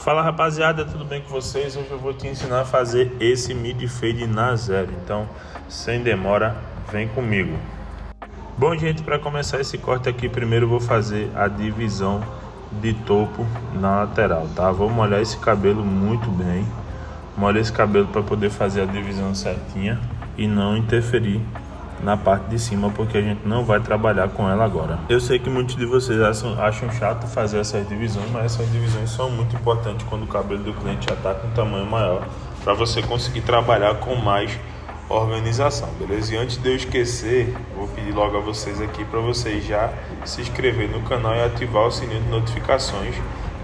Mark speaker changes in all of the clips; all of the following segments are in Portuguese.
Speaker 1: Fala rapaziada, tudo bem com vocês? Hoje eu vou te ensinar a fazer esse mid fade na zero, então sem demora, vem comigo. Bom gente, para começar esse corte aqui, primeiro eu vou fazer a divisão de topo na lateral, tá? Vou molhar esse cabelo muito bem, molhar esse cabelo para poder fazer a divisão certinha e não interferir na parte de cima, porque a gente não vai trabalhar com ela agora. Eu sei que muitos de vocês acham chato fazer essas divisões, mas essas divisões são muito importantes quando o cabelo do cliente já está com um tamanho maior, para você conseguir trabalhar com mais organização, beleza? E antes de eu esquecer, vou pedir logo a vocês aqui para vocês já se inscrever no canal e ativar o sininho de notificações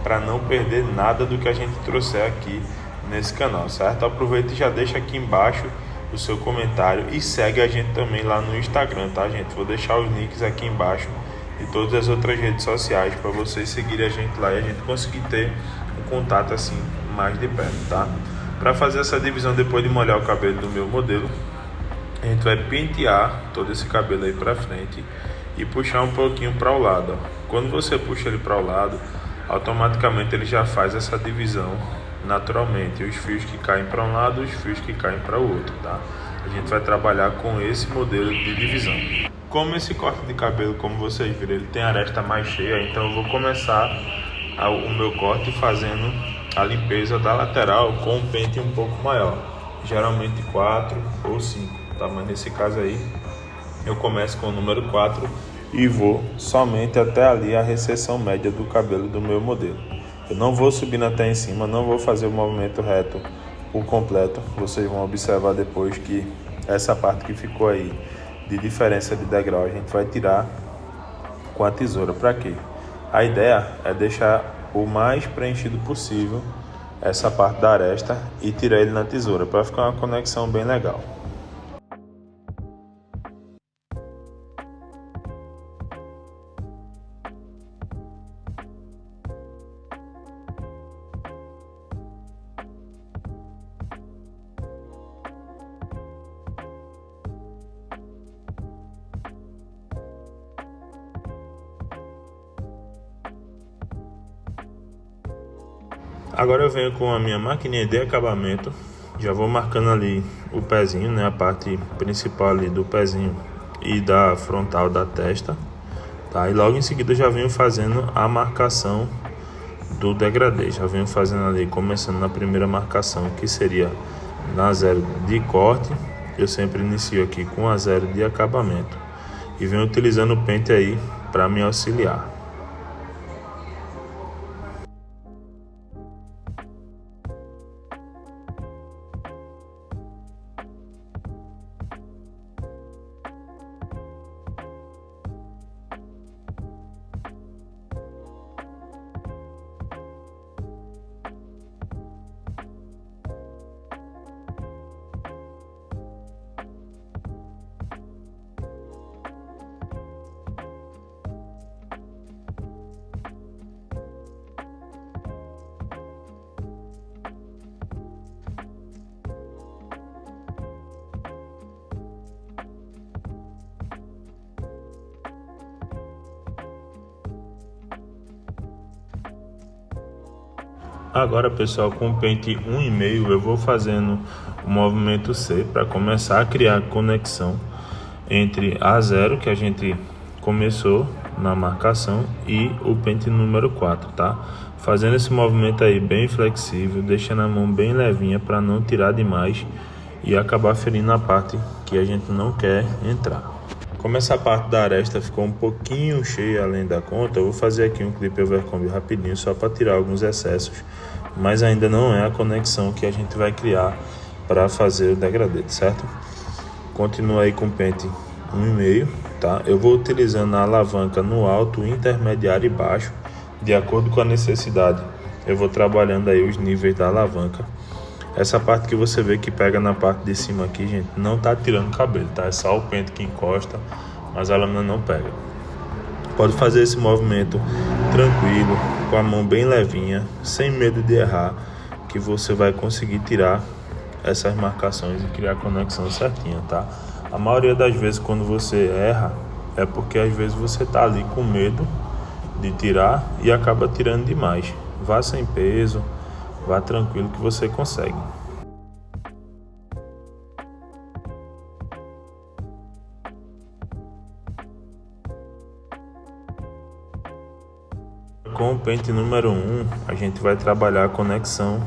Speaker 1: para não perder nada do que a gente trouxer aqui nesse canal, certo? Aproveita e já deixa aqui embaixo o seu comentário e segue a gente também lá no Instagram, tá gente? Vou deixar os links aqui embaixo e todas as outras redes sociais para vocês seguirem a gente lá e a gente conseguir ter um contato assim mais de perto, tá? Para fazer essa divisão, depois de molhar o cabelo do meu modelo, a gente vai pentear todo esse cabelo aí para frente e puxar um pouquinho para o lado, ó. Quando você puxa ele para o lado, automaticamente ele já faz essa divisão naturalmente, os fios que caem para um lado, os fios que caem para o outro, tá? A gente vai trabalhar com esse modelo de divisão. Como esse corte de cabelo, como vocês viram, ele tem a aresta mais cheia, então eu vou começar o meu corte fazendo a limpeza da lateral com um pente um pouco maior, geralmente 4 ou 5, tá? Mas nesse caso aí eu começo com o número 4 e vou somente até ali a recessão média do cabelo do meu modelo. Eu não vou subindo até em cima, não vou fazer o movimento reto por completo. Vocês vão observar depois que essa parte que ficou aí de diferença de degrau a gente vai tirar com a tesoura. Para quê? A ideia é deixar o mais preenchido possível essa parte da aresta e tirar ele na tesoura para ficar uma conexão bem legal. Agora eu venho com a minha maquininha de acabamento, já vou marcando ali o pezinho, né, a parte principal ali do pezinho e da frontal da testa, tá? E logo em seguida eu já venho fazendo a marcação do degradê, já venho fazendo ali, começando na primeira marcação, que seria na zero de corte. Eu sempre inicio aqui com a zero de acabamento e venho utilizando o pente aí para me auxiliar. Agora pessoal, com o pente 1,5 eu vou fazendo o movimento C para começar a criar conexão entre a zero que a gente começou na marcação e o pente número 4, tá? Fazendo esse movimento aí bem flexível, deixando a mão bem levinha para não tirar demais e acabar ferindo a parte que a gente não quer entrar. Como essa parte da aresta ficou um pouquinho cheia além da conta, eu vou fazer aqui um clip overcomb rapidinho só para tirar alguns excessos, mas ainda não é a conexão que a gente vai criar para fazer o degradê, certo? Continua aí com o pente 1,5, tá? Eu vou utilizando a alavanca no alto, intermediário e baixo, de acordo com a necessidade. Eu vou trabalhando aí os níveis da alavanca. Essa parte que você vê que pega na parte de cima aqui, gente, não tá tirando cabelo, tá? É só o pente que encosta, mas a lâmina não pega. Pode fazer esse movimento tranquilo, com a mão bem levinha, sem medo de errar, que você vai conseguir tirar essas marcações e criar a conexão certinha, tá? A maioria das vezes quando você erra, é porque às vezes você tá ali com medo de tirar e acaba tirando demais. Vá sem peso, vá tranquilo que você consegue. Com o pente número 1, a gente vai trabalhar a conexão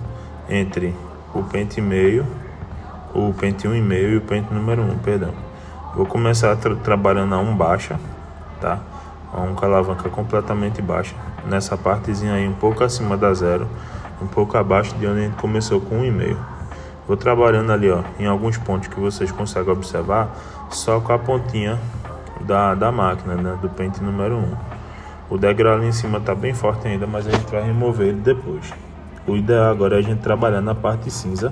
Speaker 1: entre o pente meio, o pente 1,5 e o pente número 1, perdão. Vou começar trabalhando a 1 baixa, tá? A 1 com a alavanca completamente baixa, nessa partezinha aí um pouco acima da 0, um pouco abaixo de onde a gente começou com 1,5. Vou trabalhando ali, ó, em alguns pontos que vocês conseguem observar, só com a pontinha da máquina, né, do pente número 1. O degrau ali em cima está bem forte ainda, mas a gente vai remover ele depois. O ideal agora é a gente trabalhar na parte cinza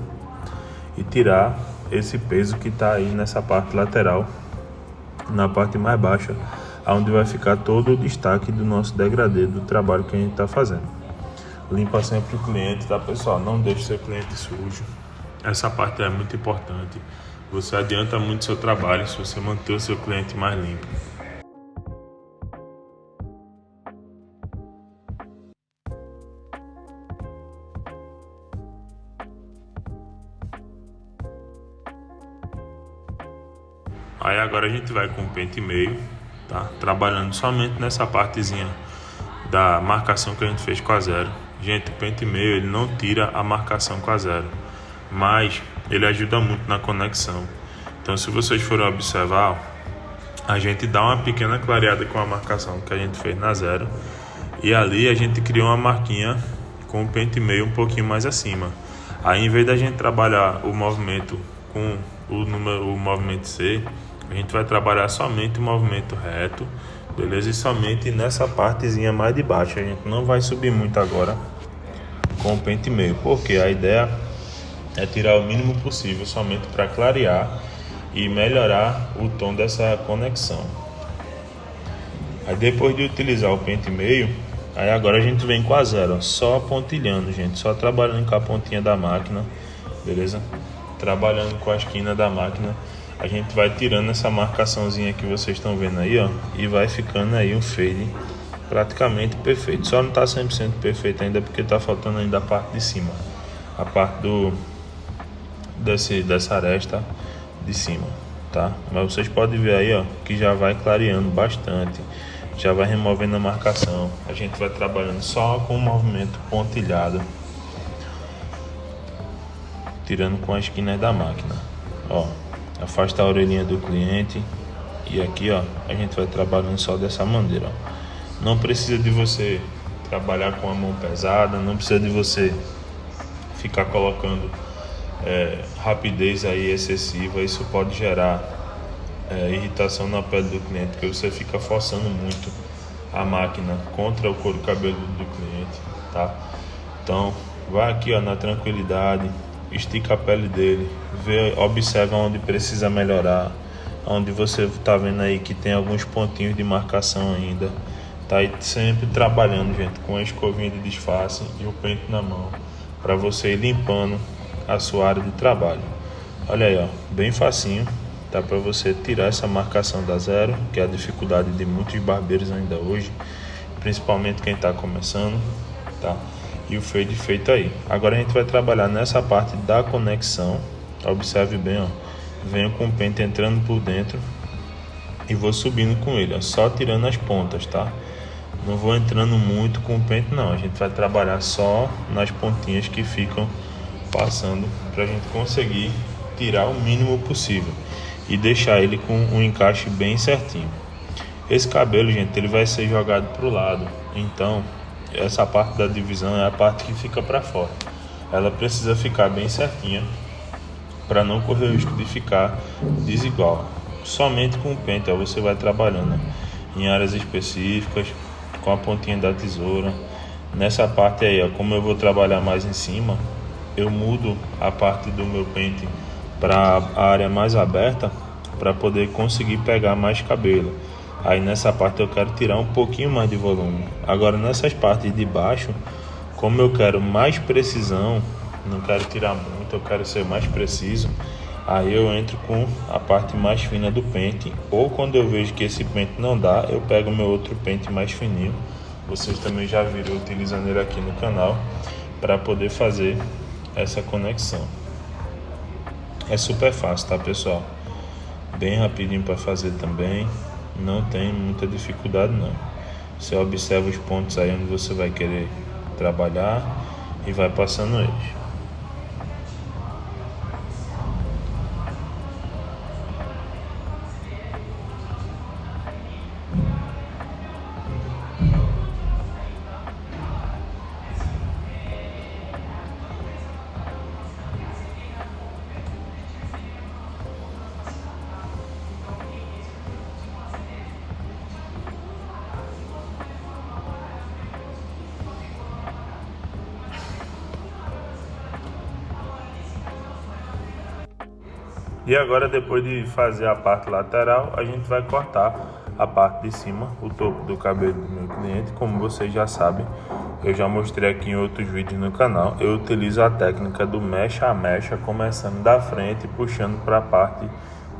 Speaker 1: e tirar esse peso que está aí nessa parte lateral, na parte mais baixa, onde vai ficar todo o destaque do nosso degradê, do trabalho que a gente está fazendo. Limpa sempre o cliente, tá, pessoal? Não deixe seu cliente sujo. Essa parte é muito importante. Você adianta muito seu trabalho se você manter o seu cliente mais limpo. Aí agora a gente vai com o pente meio, tá? Trabalhando somente nessa partezinha da marcação que a gente fez com a 0. Gente, o pente meio ele não tira a marcação com a 0, mas ele ajuda muito na conexão. Então, se vocês forem observar, a gente dá uma pequena clareada com a marcação que a gente fez na 0, e ali a gente criou uma marquinha com o pente meio um pouquinho mais acima. Aí, em vez da gente trabalhar o movimento com o movimento C, a gente vai trabalhar somente o movimento reto, beleza? E somente nessa partezinha mais de baixo. A gente não vai subir muito agora com o pente meio, porque a ideia é tirar o mínimo possível somente para clarear e melhorar o tom dessa conexão. Aí depois de utilizar o pente meio, aí agora a gente vem com a 0, só pontilhando, gente, só trabalhando com a pontinha da máquina, beleza? Trabalhando com a esquina da máquina, a gente vai tirando essa marcaçãozinha que vocês estão vendo aí, ó, e vai ficando aí um fade praticamente perfeito. Só não tá 100% perfeito ainda porque tá faltando ainda a parte de cima, a parte dessa aresta de cima, tá? Mas vocês podem ver aí, ó, que já vai clareando bastante, já vai removendo a marcação. A gente vai trabalhando só com o movimento pontilhado, tirando com as esquinas da máquina, ó. Afasta a orelhinha do cliente e aqui, ó, a gente vai trabalhando só dessa maneira, ó. Não precisa de você trabalhar com a mão pesada, não precisa de você ficar colocando rapidez aí excessiva. Isso pode gerar irritação na pele do cliente, porque você fica forçando muito a máquina contra o couro cabeludo do cliente, tá? Então vai aqui, ó, na tranquilidade, estica a pele dele, observa onde precisa melhorar, onde você tá vendo aí que tem alguns pontinhos de marcação ainda, tá aí sempre trabalhando, gente, com a escovinha de disfarce e o pente na mão, para você ir limpando a sua área de trabalho. Olha aí, ó, bem facinho, tá, para você tirar essa marcação da 0, que é a dificuldade de muitos barbeiros ainda hoje, principalmente quem tá começando, tá? E o fade feito aí. Agora a gente vai trabalhar nessa parte da conexão. Observe bem, ó, venho com o pente entrando por dentro e vou subindo com ele, ó, só tirando as pontas, tá? Não vou entrando muito com o pente não, a gente vai trabalhar só nas pontinhas que ficam passando, pra gente conseguir tirar o mínimo possível e deixar ele com um encaixe bem certinho. Esse cabelo, gente, ele vai ser jogado pro lado, então essa parte da divisão é a parte que fica para fora. Ela precisa ficar bem certinha para não correr o risco de ficar desigual. Somente com o pente, ó, você vai trabalhando em áreas específicas com a pontinha da tesoura. Nessa parte aí, ó, como eu vou trabalhar mais em cima, eu mudo a parte do meu pente para a área mais aberta para poder conseguir pegar mais cabelo. Aí nessa parte eu quero tirar um pouquinho mais de volume. Agora nessas partes de baixo, como eu quero mais precisão, não quero tirar muito, eu quero ser mais preciso, aí eu entro com a parte mais fina do pente, ou quando eu vejo que esse pente não dá, eu pego o meu outro pente mais fininho. Vocês também já viram utilizando ele aqui no canal, para poder fazer essa conexão. É super fácil, tá, pessoal? Bem rapidinho para fazer também, não tem muita dificuldade não. Você observa os pontos aí onde você vai querer trabalhar e vai passando eles. E agora, depois de fazer a parte lateral, a gente vai cortar a parte de cima, o topo do cabelo do meu cliente. Como vocês já sabem, eu já mostrei aqui em outros vídeos no canal, eu utilizo a técnica do mecha a mecha, começando da frente e puxando para a parte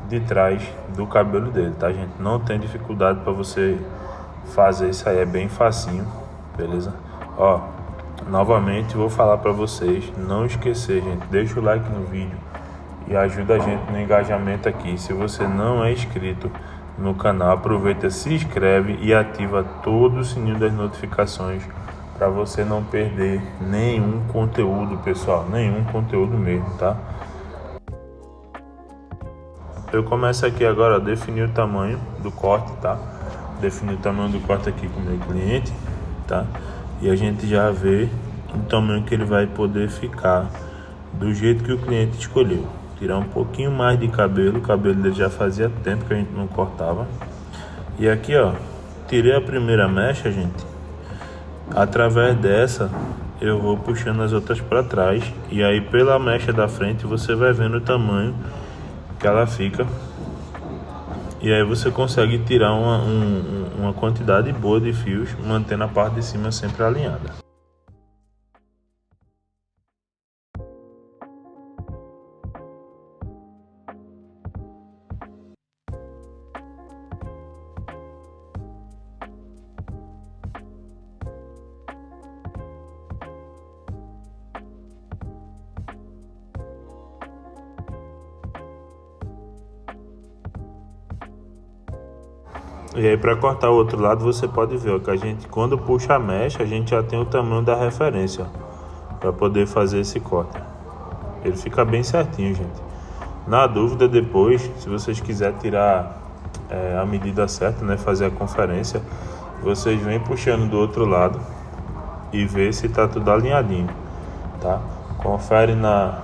Speaker 1: de trás do cabelo dele, tá, gente? Não tem dificuldade para você fazer isso aí, é bem facinho, beleza? Ó, novamente vou falar para vocês, não esquecer, gente, deixa o like no vídeo e ajuda a gente no engajamento aqui. Se você não é inscrito no canal, aproveita, se inscreve e ativa todo o sininho das notificações para você não perder nenhum conteúdo, pessoal, nenhum conteúdo mesmo, tá? Eu começo aqui agora a definir o tamanho do corte, tá? Definir o tamanho do corte aqui com o meu cliente, tá? E a gente já vê o tamanho que ele vai poder ficar do jeito que o cliente escolheu. Tirar um pouquinho mais de cabelo, o cabelo dele já fazia tempo que a gente não cortava. E aqui, ó, tirei a primeira mecha, gente. Através dessa, eu vou puxando as outras para trás. E aí, pela mecha da frente, você vai vendo o tamanho que ela fica. E aí você consegue tirar uma quantidade boa de fios, mantendo a parte de cima sempre alinhada. E aí, para cortar o outro lado, você pode ver, ó, que a gente, quando puxa a mecha, a gente já tem o tamanho da referência para poder fazer esse corte. Ele fica bem certinho, gente. Na dúvida, depois, se vocês quiserem tirar a medida certa, né, fazer a conferência, vocês vêm puxando do outro lado e vê se tá tudo alinhadinho, tá? Confere na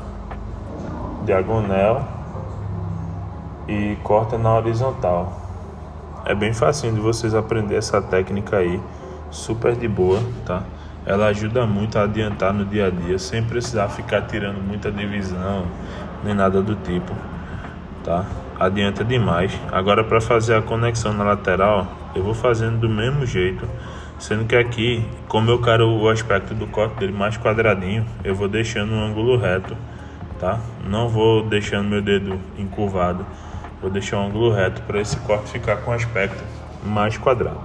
Speaker 1: diagonal e corta na horizontal. É bem facinho de vocês aprender essa técnica aí, super de boa, tá? Ela ajuda muito a adiantar no dia a dia, sem precisar ficar tirando muita divisão, nem nada do tipo, tá? Adianta demais. Agora, para fazer a conexão na lateral, eu vou fazendo do mesmo jeito, sendo que aqui, como eu quero o aspecto do corte dele mais quadradinho, eu vou deixando um ângulo reto, tá? Não vou deixando meu dedo encurvado. Vou deixar um ângulo reto para esse corte ficar com aspecto mais quadrado.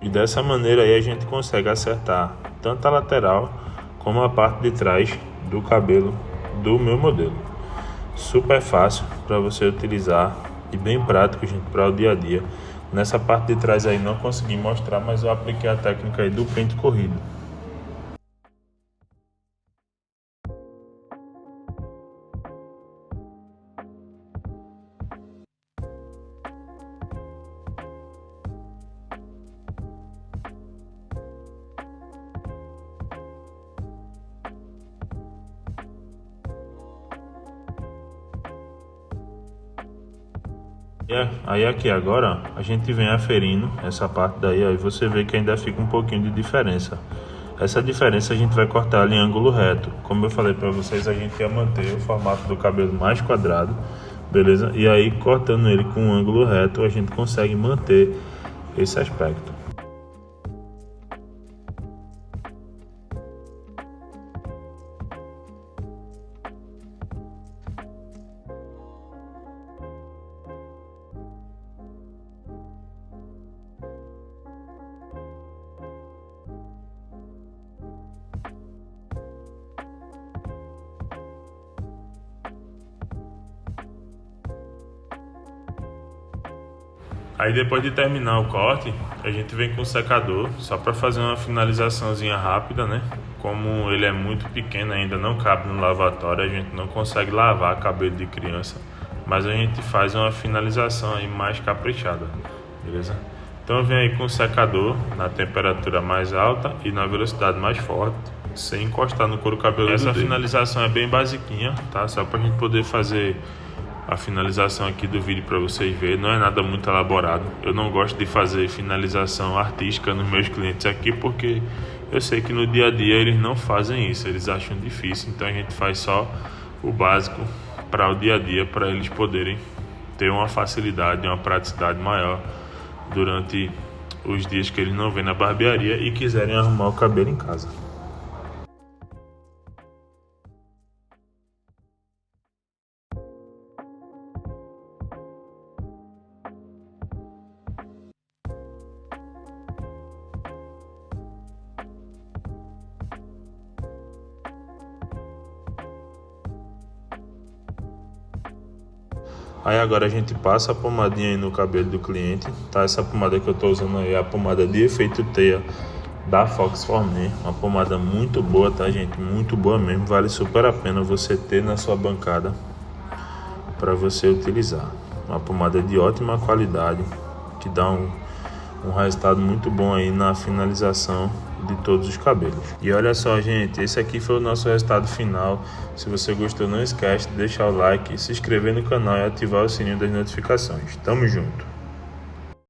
Speaker 1: E dessa maneira aí a gente consegue acertar tanto a lateral como a parte de trás do cabelo do meu modelo. Super fácil para você utilizar e bem prático, gente, para o dia a dia. Nessa parte de trás aí não consegui mostrar, mas eu apliquei a técnica aí do pente corrido. Aí aqui agora a gente vem aferindo essa parte daí, aí você vê que ainda fica um pouquinho de diferença. Essa diferença a gente vai cortar ali em ângulo reto. Como eu falei para vocês, a gente ia manter o formato do cabelo mais quadrado, beleza? E aí cortando ele com um ângulo reto a gente consegue manter esse aspecto. Aí depois de terminar o corte, a gente vem com o secador, só para fazer uma finalizaçãozinha rápida, né? Como ele é muito pequeno ainda, não cabe no lavatório, a gente não consegue lavar cabelo de criança, mas a gente faz uma finalização aí mais caprichada, beleza? Então vem aí com o secador na temperatura mais alta e na velocidade mais forte, sem encostar no couro cabeludo. Essa finalização é bem basiquinha, tá? Só pra gente poder fazer a finalização aqui do vídeo para vocês verem, não é nada muito elaborado. Eu não gosto de fazer finalização artística nos meus clientes aqui, porque eu sei que no dia a dia eles não fazem isso, eles acham difícil, então a gente faz só o básico para o dia a dia, para eles poderem ter uma facilidade, uma praticidade maior durante os dias que eles não vêm na barbearia e quiserem arrumar o cabelo em casa. Aí agora a gente passa a pomadinha aí no cabelo do cliente, tá? Essa pomada que eu tô usando aí é a pomada de efeito teia da Fox Formen, uma pomada muito boa, tá, gente? Muito boa mesmo, vale super a pena você ter na sua bancada para você utilizar. Uma pomada de ótima qualidade, que dá um resultado muito bom aí na finalização de todos os cabelos. E olha só, gente, esse aqui foi o nosso resultado final. Se você gostou, não esquece de deixar o like, se inscrever no canal e ativar o sininho das notificações. Tamo junto!